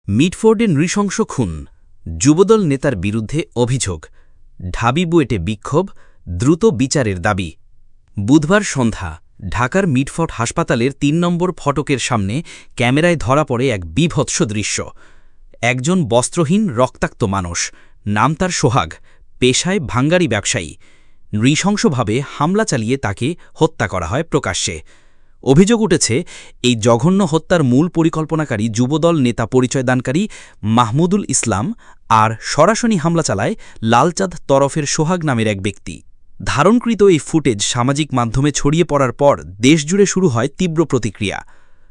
মিটফোর্ডে নৃশংস খুন, যুবদল নেতার বিরুদ্ধে অভিযোগ, ঢাবি বুয়েটে বিক্ষোভ, দ্রুত বিচারের দাবি। বুধবার সন্ধ্যা ঢাকার মিটফোর্ড হাসপাতালের ৩ নম্বর ফটকের সামনে ক্যামেরায় ধরা পড়ে এক বীভৎস দৃশ্য। একজন বস্ত্রহীন রক্তাক্ত মানুষ, নাম তার সোহাগ, পেশায় ভাঙ্গারি ব্যবসায়ী, নৃশংসভাবে হামলা চালিয়ে তাকে হত্যা করা হয় প্রকাশ্যে। অভিযোগ উঠেছে, এই জঘন্য হত্যার মূল পরিকল্পনাকারী যুবদল নেতা পরিচয়দানকারী মাহমুদুল ইসলাম, আর সরাসরি হামলা চালায় লালচাঁদ তরফের সোহাগ নামের এক ব্যক্তি। ধারণকৃত এই ফুটেজ সামাজিক মাধ্যমে ছড়িয়ে পড়ার পর দেশজুড়ে শুরু হয় তীব্র প্রতিক্রিয়া।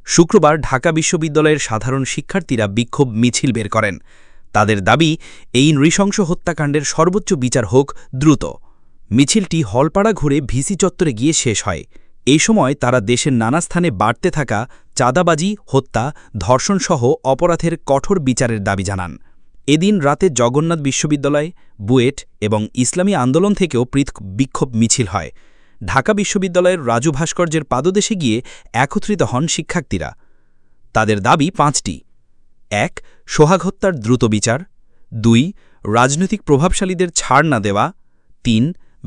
শুক্রবার ঢাকা বিশ্ববিদ্যালয়ের সাধারণ শিক্ষার্থীরা বিক্ষোভ মিছিল বের করেন। তাদের দাবি, এই নৃশংস হত্যাকাণ্ডের সর্বোচ্চ বিচার হোক দ্রুত। মিছিলটি হলপাড়া ঘুরে ভিসি চত্বরে গিয়ে শেষ হয়। এই সময় তারা দেশের নানা স্থানে বাড়তে থাকা চাঁদাবাজি, হত্যা, ধর্ষণসহ অপরাধের কঠোর বিচারের দাবি জানান। এদিন রাতে জগন্নাথ বিশ্ববিদ্যালয়, বুয়েট এবং ইসলামী আন্দোলন থেকেও পৃথক বিক্ষোভ মিছিল হয়। ঢাকা বিশ্ববিদ্যালয়ের রাজু ভাস্কর্যের পাদদেশে গিয়ে একত্রিত হন শিক্ষার্থীরা। তাদের দাবি ৫টি: ১. সোহাগ হত্যার দ্রুত বিচার, ২. রাজনৈতিক প্রভাবশালীদের ছাড় না দেওয়া, ৩.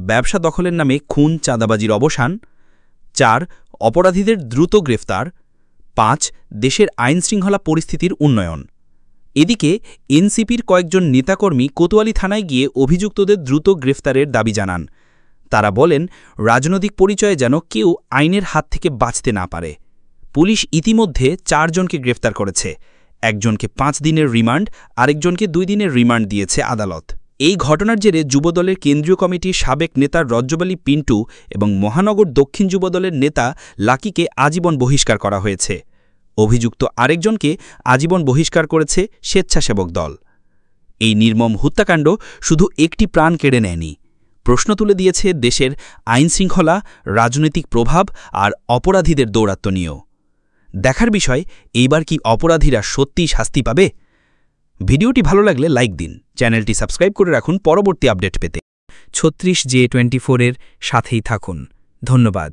ব্যবসা দখলের নামে খুন চাঁদাবাজির অবসান, ৪. অপরাধীদের দ্রুত গ্রেফতার, ৫. দেশের আইনশৃঙ্খলা পরিস্থিতির উন্নয়ন। এদিকে এনসিপির কয়েকজন নেতাকর্মী কোতোয়ালি থানায় গিয়ে অভিযুক্তদের দ্রুত গ্রেফতারের দাবি জানান। তারা বলেন, রাজনৈতিক পরিচয়ে যেন কেউ আইনের হাত থেকে বাঁচতে না পারে। পুলিশ ইতিমধ্যে ৪ জনকে গ্রেফতার করেছে। একজনকে ৫ দিনের রিমান্ড, আরেকজনকে ২ দিনের রিমান্ড দিয়েছে আদালত। এই ঘটনার জেরে যুবদলের কেন্দ্রীয় কমিটির সাবেক নেতা রজ্জব আলী পিন্টু এবং মহানগর দক্ষিণ যুবদলের নেতা লাকিকে আজীবন বহিষ্কার করা হয়েছে। অভিযুক্ত আরেকজনকে আজীবন বহিষ্কার করেছে স্বেচ্ছাসেবক দল। এই নির্মম হত্যাকাণ্ড শুধু একটি প্রাণ কেড়ে নেয়নি, প্রশ্ন তুলে দিয়েছে দেশের আইনশৃঙ্খলা, রাজনৈতিক প্রভাব আর অপরাধীদের দৌরাত্ম্য নিয়েও। দেখার বিষয়, এইবার কি অপরাধীরা সত্যিই শাস্তি পাবে? ভিডিওটি ভালো লাগলে লাইক দিন, চ্যানেলটি সাবস্ক্রাইব করে রাখুন পরবর্তী আপডেট পেতে। 36J24 এর সাথেই থাকুন। ধন্যবাদ।